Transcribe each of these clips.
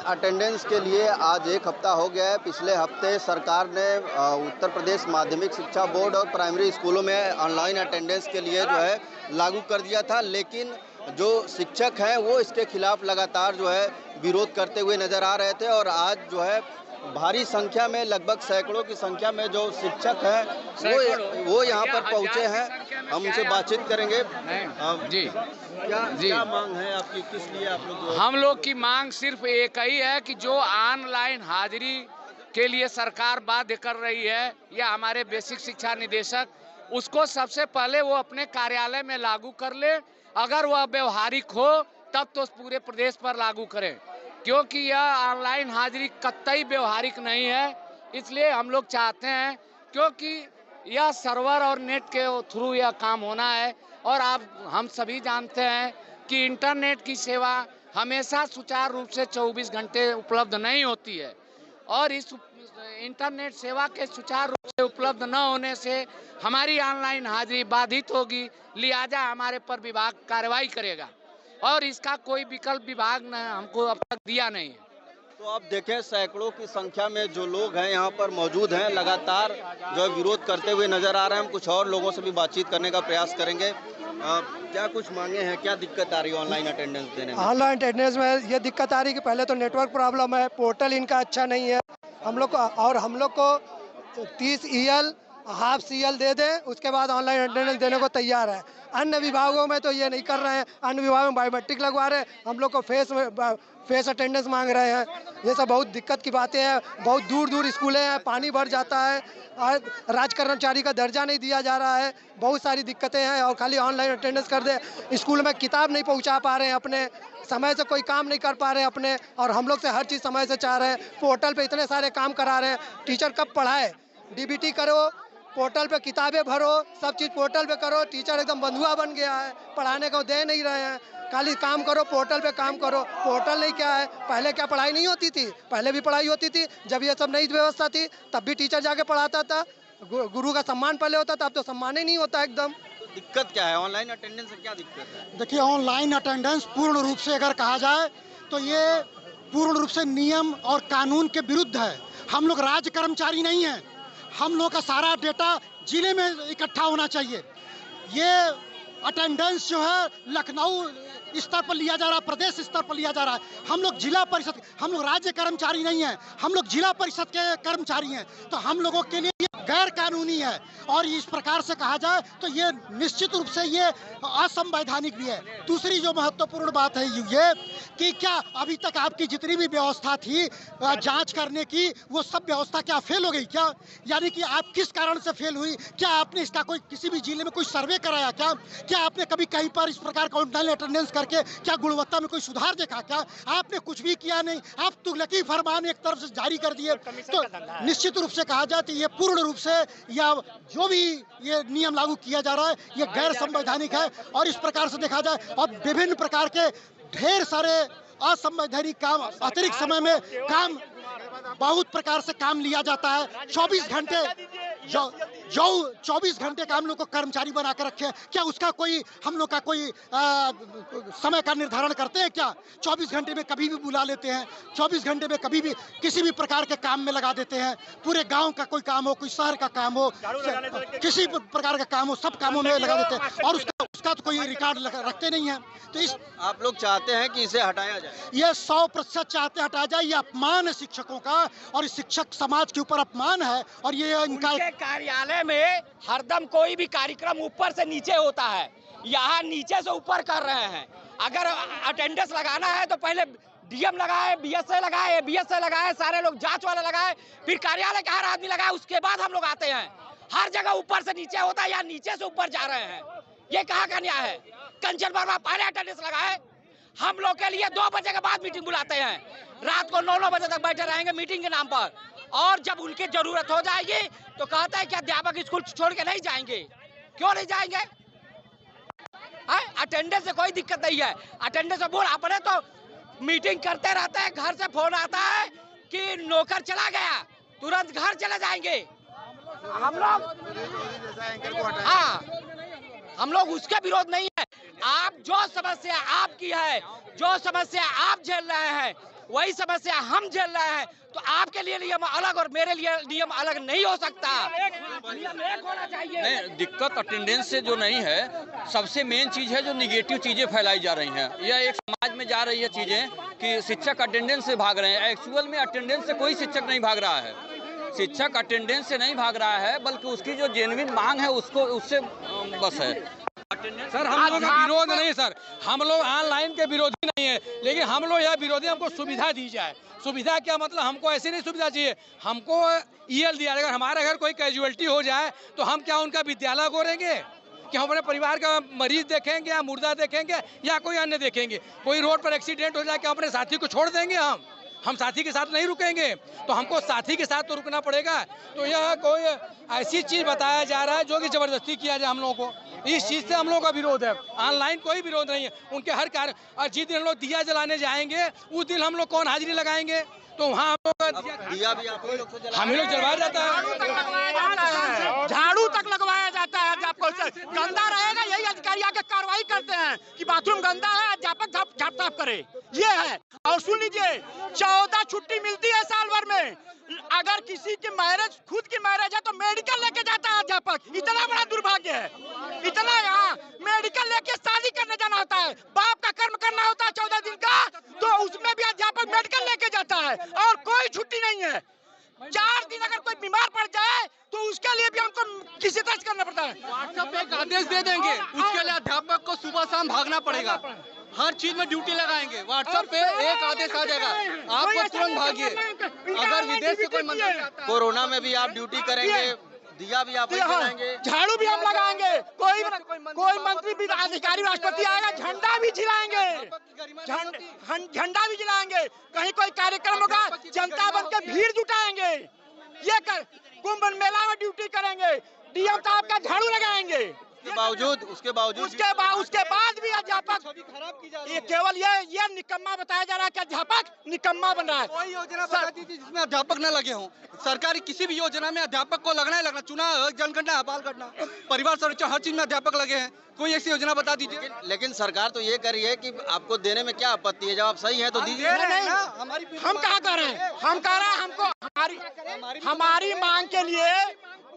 Attendance के लिए आज एक हफ्ता हो गया है। पिछले हफ्ते सरकार ने उत्तर प्रदेश माध्यमिक शिक्षा बोर्ड और प्राइमरी स्कूलों में ऑनलाइन अटेंडेंस के लिए जो है लागू कर दिया था, लेकिन जो शिक्षक हैं वो इसके खिलाफ लगातार जो है विरोध करते हुए नजर आ रहे थे। और आज जो है भारी संख्या में, लगभग सैकड़ों की संख्या में जो शिक्षक हैं वो यहाँ पर पहुँचे हैं। हम उनसे बातचीत करेंगे। जी क्या मांग है आपकी, किस लिए आप लोग? हम लोग की मांग सिर्फ एक ही है कि जो ऑनलाइन हाजिरी के लिए सरकार बाध्य कर रही है या हमारे बेसिक शिक्षा निदेशक, उसको सबसे पहले वो अपने कार्यालय में लागू कर ले। अगर वह व्यवहारिक हो तब तो पूरे प्रदेश पर लागू करें, क्योंकि यह ऑनलाइन हाजिरी कतई व्यवहारिक नहीं है। इसलिए हम लोग चाहते हैं, क्योंकि यह सर्वर और नेट के थ्रू यह काम होना है। और हम सभी जानते हैं कि इंटरनेट की सेवा हमेशा सुचारू रूप से 24 घंटे उपलब्ध नहीं होती है, और इस इंटरनेट सेवा के सुचारू रूप से उपलब्ध न होने से हमारी ऑनलाइन हाजिरी बाधित होगी। लिहाजा हमारे पर विभाग कार्रवाई करेगा, और इसका कोई विकल्प विभाग ने हमको अब तक दिया नहीं है। तो आप देखें, सैकड़ों की संख्या में जो लोग हैं यहाँ पर मौजूद हैं, लगातार जो है विरोध करते हुए नजर आ रहे हैं। हम कुछ और लोगों से भी बातचीत करने का प्रयास करेंगे। क्या कुछ मांगे हैं, क्या दिक्कत आ रही है ऑनलाइन अटेंडेंस देने में? ऑनलाइन अटेंडेंस में ये दिक्कत आ रही है कि पहले तो नेटवर्क प्रॉब्लम है, पोर्टल इनका अच्छा नहीं है। हम लोग को 30 EL हाफ CL दे दें, उसके बाद ऑनलाइन अटेंडेंस देने को तैयार है। अन्य विभागों में तो ये नहीं कर रहे हैं। अन्य विभागों में बायोमेट्रिक लगवा रहे हैं, हम लोग को फेस अटेंडेंस मांग रहे हैं। ये सब बहुत दिक्कत की बातें हैं। बहुत दूर दूर स्कूलें हैं, पानी भर जाता है, और राज कर्मचारी का दर्जा नहीं दिया जा रहा है। बहुत सारी दिक्कतें हैं, और खाली ऑनलाइन अटेंडेंस कर दे। स्कूल में किताब नहीं पहुंचा पा रहे हैं, अपने समय से कोई काम नहीं कर पा रहे हैं अपने, और हम लोग से हर चीज़ समय से चाह रहे हैं। पोर्टल पे इतने सारे काम करा रहे हैं, टीचर कब पढ़ाए? DBT करो, पोर्टल पे किताबें भरो, सब चीज़ पोर्टल पे करो। टीचर एकदम बंधुआ बन गया है, पढ़ाने को दे नहीं रहे हैं। खाली काम करो, पोर्टल पे काम करो। पोर्टल नहीं क्या है? पहले क्या पढ़ाई नहीं होती थी? पहले भी पढ़ाई होती थी, जब ये सब नई व्यवस्था थी तब भी टीचर जाके पढ़ाता था। गुरु का सम्मान पहले होता था, अब तो सम्मान ही नहीं होता एकदम। तो दिक्कत क्या है ऑनलाइन अटेंडेंस से, क्या दिक्कत है? देखिए, ऑनलाइन अटेंडेंस पूर्ण रूप से अगर कहा जाए तो ये पूर्ण रूप से नियम और कानून के विरुद्ध है। हम लोग राज्य कर्मचारी नहीं हैं, हम लोग का सारा डेटा जिले में इकट्ठा होना चाहिए। ये अटेंडेंस जो है लखनऊ स्तर पर लिया जा रहा है, प्रदेश स्तर पर लिया जा रहा है। हम लोग जिला परिषद, हम लोग राज्य कर्मचारी नहीं हैं, हम लोग जिला परिषद के कर्मचारी हैं। तो हम लोगों के लिए ये गैर कानूनी है, और इस प्रकार से कहा जाए तो ये निश्चित रूप से ये असंवैधानिक भी है। दूसरी जो महत्वपूर्ण बात है ये कि क्या अभी तक आपकी जितनी भी व्यवस्था थी जांच करने की, वो सब व्यवस्था क्या फेल हो गई क्या? यानी कि आप किस कारण से फेल हुई? क्या आपने इसका कोई किसी भी जिले में कोई सर्वे कराया क्या? क्या आपने कभी कहीं पर इस प्रकार का ऑनलाइन अटेंडेंस करके क्या गुणवत्ता में कोई सुधार देखा क्या? आपने कुछ भी किया नहीं। आप तुगलकी फरमान एक तरफ से जारी कर दिए। तो निश्चित रूप से कहा जाए तो ये पूर्ण रूप से, या जो भी ये नियम लागू किया जा रहा है, ये गैर संवैधानिक है। और इस प्रकार से देखा जाए, और विभिन्न प्रकार के ढेर सारे असंवैधानिक काम, अतिरिक्त समय में काम, बहुत प्रकार से काम लिया जाता है। 24 घंटे जो 24 घंटे का हम लोग को कर्मचारी बना कर रखे, क्या उसका कोई, हम लोग का कोई समय का निर्धारण करते हैं क्या? 24 घंटे में कभी भी बुला लेते हैं, 24 घंटे में कभी भी किसी भी प्रकार के काम में लगा देते हैं। पूरे गांव का कोई काम हो, कोई शहर का काम हो, किसी प्रकार का काम हो, सब कामों में लगा देते हैं, और उसका तो कोई रिकॉर्ड रखते नहीं है। तो इस आप लोग चाहते हैं कि इसे हटाया जाए? ये 100% चाहते हटाया जाए। ये अपमान है शिक्षकों का, और इस शिक्षक समाज के ऊपर अपमान है। और ये इनका कार्यालय में हरदम कोई भी कार्यक्रम ऊपर से नीचे होता है, यहाँ नीचे से ऊपर कर रहे हैं। अगर अटेंडेंस लगाना है तो पहले DM लगाए, BSA लगाए, ABSA लगाए, सारे लोग जांच वाले लगाए, फिर कार्यालय का हर आदमी लगाए, उसके बाद हम लोग आते हैं। हर जगह ऊपर से नीचे होता है, या नीचे से ऊपर जा रहे हैं। ये कहाँ का न्याय है? कंचन वर्मा पहले अटेंडेंस लगाए, हम लोग के लिए 2 बजे के बाद मीटिंग बुलाते हैं, रात को 9 बजे तक बैठे रहेंगे मीटिंग के नाम पर। और जब उनकी जरूरत हो जाएगी तो कहता है कि अध्यापक स्कूल छोड़ के नहीं जाएंगे। क्यों नहीं जाएंगे? अटेंडेंस से कोई दिक्कत नहीं है। अटेंडेंस से बोल, अपने तो मीटिंग करते रहते हैं, घर से फोन आता है कि नौकर चला गया, तुरंत घर चले जाएंगे हम लोग। हाँ, हम लोग उसके विरोध नहीं है। आप जो समस्या आपकी है, जो समस्या आप झेल रहे हैं, वही समस्या हम झेल रहे हैं। तो आपके लिए नियम अलग और मेरे लिए नियम अलग नहीं हो सकता। नियम एक होना चाहिए। नहीं, दिक्कत अटेंडेंस से जो नहीं है, सबसे मेन चीज है जो निगेटिव चीजें फैलाई जा रही हैं। यह एक समाज में जा रही है चीजें कि शिक्षक अटेंडेंस से भाग रहे हैं। एक्चुअल में अटेंडेंस से कोई शिक्षक नहीं भाग रहा है। शिक्षक अटेंडेंस से नहीं भाग रहा है, बल्कि उसकी जो जेन्युइन मांग है उसको उससे बस है। सर हम लोग का विरोध नहीं सर, हम लोग ऑनलाइन के विरोधी नहीं है, लेकिन हम लोग यह विरोधी, हमको सुविधा दी जाए। सुविधा क्या मतलब, हमको ऐसी नहीं सुविधा चाहिए, हमको ईएल दिया जाए। अगर हमारे घर कोई कैजुअलिटी हो जाए तो हम क्या उनका विद्यालय गोरेंगे कि हम अपने परिवार का मरीज देखेंगे या मुर्दा देखेंगे या कोई अन्य देखेंगे? कोई रोड पर एक्सीडेंट हो जाए क्या अपने साथी को छोड़ देंगे? हम साथी के साथ नहीं रुकेंगे, तो हमको साथी के साथ तो रुकना पड़ेगा। तो यह कोई ऐसी चीज बताया जा रहा है जो कि जबरदस्ती किया जाए हम लोगों को, इस चीज से हम लोगों का विरोध है। ऑनलाइन कोई विरोध नहीं है, उनके हर कार्य। और जिस दिन हम लोग दिया जलाने जाएंगे उस दिन हम लोग कौन हाजिरी लगाएंगे? तो वहाँ हम लोग दिया भी आप लोग हम ही लोग जलवाया जाता है, झाड़ू तक लगवाया जाता है। अध्यापक गंदा रहेगा, यही अधिकारी आके कार्रवाई करते हैं कि बाथरूम गंदा है, अध्यापक झाड़ साफ करे। ये है। और सुन लीजिए, 14 छुट्टी मिलती है साल भर में। अगर किसी की मैरिज, खुद की मैरिज है तो मेडिकल लेके जाता है अध्यापक। इतना बड़ा दुर्भाग्य है, इतना। यहाँ मेडिकल लेके शादी करने जाना होता है, बाप का कर्म करना होता है 14 दिन का, तो उसमें भी अध्यापक मेडिकल लेके जाता है और कोई छुट्टी नहीं है। 4 दिन अगर कोई बीमार पड़ जाए तो उसके लिए भी हमको किसी तरह करना पड़ता है। व्हाट्सएप पे एक आदेश दे देंगे, उसके लिए अध्यापक को सुबह शाम भागना पड़ेगा। हर चीज में ड्यूटी लगाएंगे, व्हाट्सएप पे एक आदेश आ जाएगा, आपको तुरंत भागिए। अगर विदेश से कोई मंत्री, कोरोना में भी आप ड्यूटी करेंगे, दिया भी आप जलाएंगे, झाड़ू भी हम लगाएंगे, कोई मंत्री भी, अधिकारी, राष्ट्रपति आएगा, झंडा भी झिलाएंगे, झंडा भी झिलाएंगे। कहीं कोई कार्यक्रम होगा, जनता बन के भीड़ जुटाएंगे। ये कर कुंभ मेला में ड्यूटी करेंगे, डीएम साहब का झाड़ू लगाएंगे। उसके बाद भी अध्यापक ये केवल ये निकम्मा बताया जा रहा है कि अध्यापक निकम्मा बन रहा है। कोई योजना बता दीजिए जिसमें अध्यापक न लगे हों। सरकारी किसी भी योजना में अध्यापक को लगना ही लगना, चुनाव, जनगणना, बाल गणना, परिवार संरक्षण, हर चीज में अध्यापक लगे हैं। कोई ऐसी योजना बता दीजिए। लेकिन सरकार तो ये कर रही है कि आपको देने में क्या आपत्ति है? जब आप सही है तो दीजिए। हम कहाँ कर रहे हैं? हम कह रहे हैं हमको हमारी मांग के लिए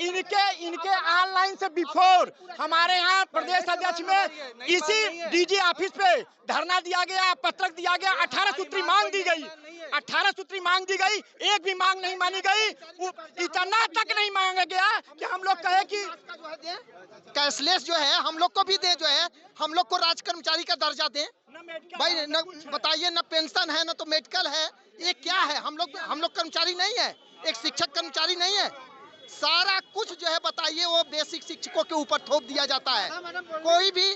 इनके ऑनलाइन से बिफोर हमारे यहाँ प्रदेश अध्यक्ष में इसी डीजी ऑफिस पे धरना दिया गया, पत्रक दिया गया, 18 सूत्री मांग दी गई, 18 सूत्री मांग दी गई, एक भी मांग नहीं मानी गई। इतना तक नहीं मांगा गया कि हम लोग कहे कि कैशलेस जो है हम लोग को भी दे, जो है हम लोग को राज कर्मचारी का दर्जा दें। भाई न बताइए, न पेंशन है न तो मेडिकल है, ये क्या है? हम लोग कर्मचारी नहीं है, एक शिक्षक कर्मचारी नहीं है। सारा कुछ जो है बताइए वो बेसिक शिक्षकों के ऊपर थोप दिया जाता है। कोई भी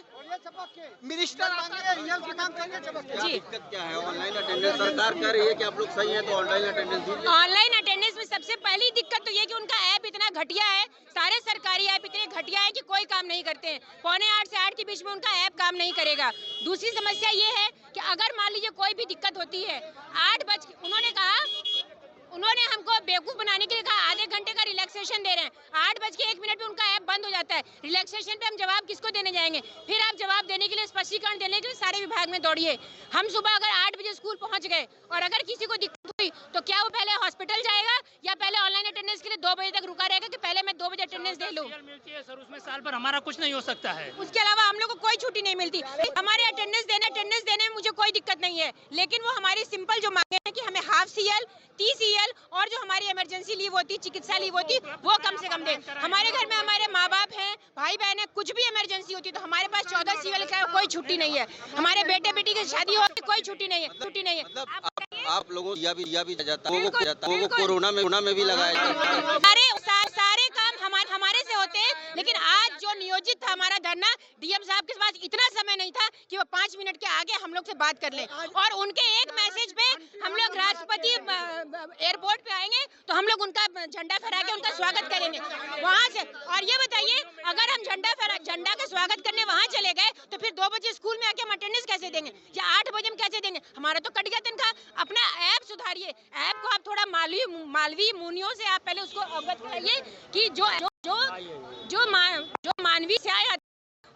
मिनिस्टर आता है, दिक्कत क्या है? ऑनलाइन अटेंडेंस सरकार कह रही है कि आप लोग सही है तो ऑनलाइन अटेंडेंस दीजिए। ऑनलाइन अटेंडेंस में सबसे पहली दिक्कत तो ये कि उनका ऐप इतना घटिया है, सारे सरकारी ऐप इतने घटिया है कि कोई काम नहीं करते हैं। 7:45 से 8 के बीच में उनका ऐप काम नहीं करेगा। दूसरी समस्या ये है कि अगर मान लीजिए कोई भी दिक्कत होती है, 8 बज, उन्होंने हमको बेवकूफ बनाने के लिए कहा आधे घंटे का रिलैक्सेशन दे रहे हैं। 8:01 पे उनका ऐप बंद हो जाता है। रिलैक्सेशन पे हम जवाब किसको देने जाएंगे? फिर आप जवाब देने के लिए, स्पष्टीकरण देने के लिए सारे विभाग में दौड़िए। हम सुबह अगर 8 बजे स्कूल पहुंच गए और अगर किसी को दिक्कत हुई तो क्या वो पहले हॉस्पिटल जाएगा या पहले ऑनलाइन अटेंडेंस के लिए 2 बजे तक रुका रहेगा कि पहले मैं 2 बजे अटेंडेंस दे लूं? सर उसमें साल भर हमारा कुछ नहीं हो सकता है। उसके अलावा हम लोग को कोई छुट्टी नहीं मिलती। हमारे अटेंडेंस देने में मुझे कोई दिक्कत नहीं है, लेकिन वो हमारी सिंपल जो मांगे हैं कि हमें हाफ CL, 30 EL और जो हमारी इमरजेंसी लीव होती, चिकित्सा लीव होती, वो कम से कम दे। हमारे घर में हमारे माँ बाप हैं, भाई बहन है, कुछ भी इमरजेंसी होती तो हमारे पास 14 CL का कोई छुट्टी नहीं है। हमारे बेटे बेटी की शादी हो कोई छुट्टी नहीं है। आप लोगों दिया भी जाता है, वो कोरोना में भी लगाया जाता है। सारे काम हमारे से होते हैं, लेकिन आज जो नियोजित था हमारा धरना, डीएम साहब के पास इतना समय नहीं था कि वो 5 मिनट के आगे हम लोग से बात कर लें। और उनके एक मैसेज पे हम लोग राष्ट्रपति एयरपोर्ट पे आएंगे तो हम लोग उनका झंडा फहरा के उनका स्वागत करेंगे वहाँ से। और ये बताइए, अगर हम झंडा का स्वागत करने वहाँ चले गए तो फिर 2 बजे स्कूल में आके हम अटेंडेंस कैसे देंगे या 8 बजे हम कैसे देंगे? हमारा तो कट गया तनख्वाह। अपना ऐप सुधारिए, ऐप को आप थोड़ा मालवी मुनियों से आप पहले उसको अवगत कराइए कि जो मानवीय से आए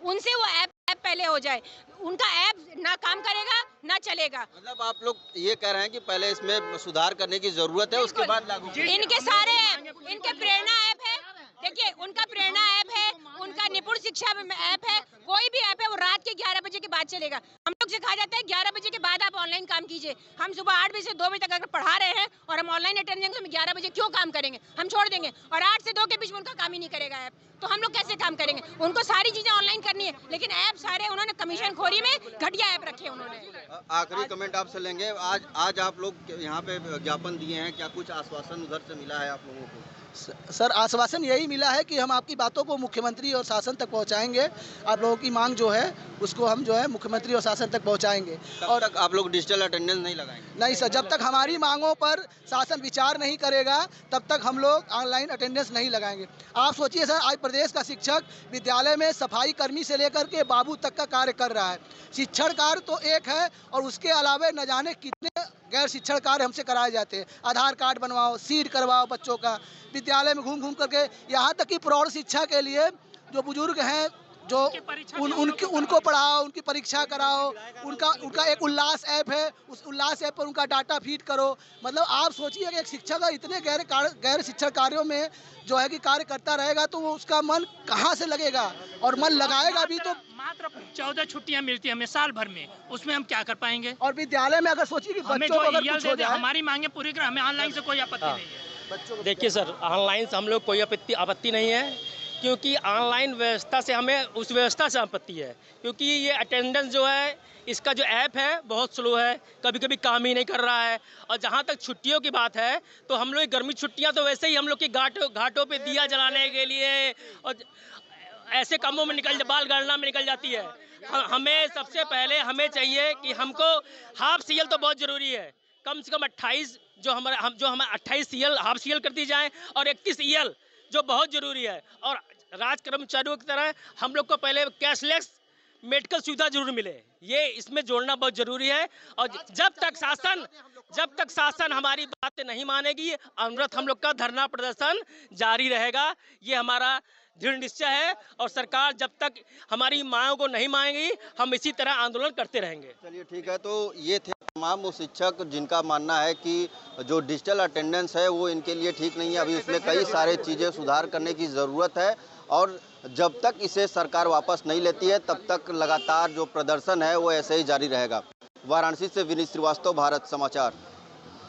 उनसे वो ऐप पहले हो जाए। उनका ऐप ना काम करेगा ना चलेगा। मतलब आप लोग ये कह रहे हैं कि पहले इसमें सुधार करने की जरूरत है, उसके बाद लागू। इनके सारे ऐप, इनके प्रेरणा ऐप है, देखिए उनका प्रेरणा ऐप है, उनका निपुण शिक्षा ऐप है, कोई भी ऐप है वो रात के 11 बजे के बाद चलेगा। हम लोग से कहा जाता है 11 बजे के बाद आप ऑनलाइन काम कीजिए। हम सुबह 8 बजे से 2 बजे तक अगर पढ़ा रहे हैं और हम ऑनलाइन अटेंड देंगे तो हम 11 बजे क्यों काम करेंगे, हम छोड़ देंगे। और 8 से 2 के बीच में उनका काम ही नहीं करेगा ऐप, तो हम लोग कैसे काम करेंगे। उनको सारी चीजें ऑनलाइन करनी है, लेकिन ऐप सारे उन्होंने कमीशन खोरी में घटिया ऐप रखे उन्होंने। आखिरी कमेंट आपसे लेंगे। आज आप लोग यहाँ पे ज्ञापन दिए हैं, क्या कुछ आश्वासन उधर से मिला है आप लोगों को? सर आश्वासन यही मिला है कि हम आपकी बातों को मुख्यमंत्री और शासन तक पहुंचाएंगे। आप लोगों की मांग जो है उसको हम जो है मुख्यमंत्री और शासन तक पहुंचाएंगे। और तक आप लोग डिजिटल अटेंडेंस नहीं लगाएंगे? नहीं सर, जब तक हमारी मांगों पर शासन विचार नहीं करेगा तब तक हम लोग ऑनलाइन अटेंडेंस नहीं लगाएंगे। आप सोचिए सर, आज प्रदेश का शिक्षक विद्यालय में सफाई कर्मी से लेकर के बाबू तक का कार्य कर रहा है। शिक्षण कार्य तो एक है और उसके अलावा न जाने कितने गैर शिक्षण कार्य हमसे कराए जाते हैं। आधार कार्ड बनवाओ, सीड करवाओ बच्चों का, विद्यालय में घूम घूम करके, यहाँ तक कि प्रौढ़ शिक्षा के लिए जो बुजुर्ग हैं जो उनको पढ़ाओ, उनकी परीक्षा कराओ, उनका एक उल्लास ऐप है, उस उल्लास ऐप पर उनका डाटा फीड करो। मतलब आप सोचिए कि एक शिक्षक इतने गैर शिक्षण कार्यों में जो है कि कार्य करता रहेगा तो वो उसका मन कहाँ से लगेगा, और मन लगाएगा भी तो। मात्र 14 छुट्टियां मिलती है हमें साल भर में, उसमें हम क्या कर पाएंगे। और विद्यालय में अगर सोचिए कि हमें बच्चों को अगर जो कुछ हो जाए, हमारी मांगे पूरी कर, हमें ऑनलाइन से कोई आपत्ति नहीं है। देखिए सर, ऑनलाइन से हम लोग कोई आपत्ति नहीं है, क्योंकि ऑनलाइन व्यवस्था से हमें उस व्यवस्था से आपत्ति है, क्योंकि ये अटेंडेंस जो है इसका जो ऐप है बहुत स्लो है, कभी कभी काम ही नहीं कर रहा है। और जहाँ तक छुट्टियों की बात है तो हम लोग गर्मी छुट्टियाँ तो वैसे ही हम लोग की घाटों पे दिया जलाने के लिए और ऐसे कामों में बाल गणना में निकल जाती है। हमें सबसे पहले हमें चाहिए कि हमको हाफ सीएल तो बहुत ज़रूरी है, कम से कम 28 जो हमारे 28 सीएल हाफ सीएल कर दी जाए और 31 ईएल जो बहुत ज़रूरी है। और राज कर्मचारियों की तरह हम लोग को पहले कैशलेस मेडिकल सुविधा जरूर मिले, ये इसमें जोड़ना बहुत ज़रूरी है। और जब तक शासन हमारी बातें नहीं मानेगी, अनवरत हम लोग का धरना प्रदर्शन जारी रहेगा। ये हमारा दृढ़ निश्चय है और सरकार जब तक हमारी मांगों को नहीं मानेगी हम इसी तरह आंदोलन करते रहेंगे। चलिए ठीक है, तो ये थे तमाम वो शिक्षक जिनका मानना है कि जो डिजिटल अटेंडेंस है वो इनके लिए ठीक नहीं है, अभी उसमें कई सारे चीज़ें सुधार करने की ज़रूरत है और जब तक इसे सरकार वापस नहीं लेती है तब तक लगातार जो प्रदर्शन है वो ऐसे ही जारी रहेगा। वाराणसी से विनीत श्रीवास्तव, भारत समाचार।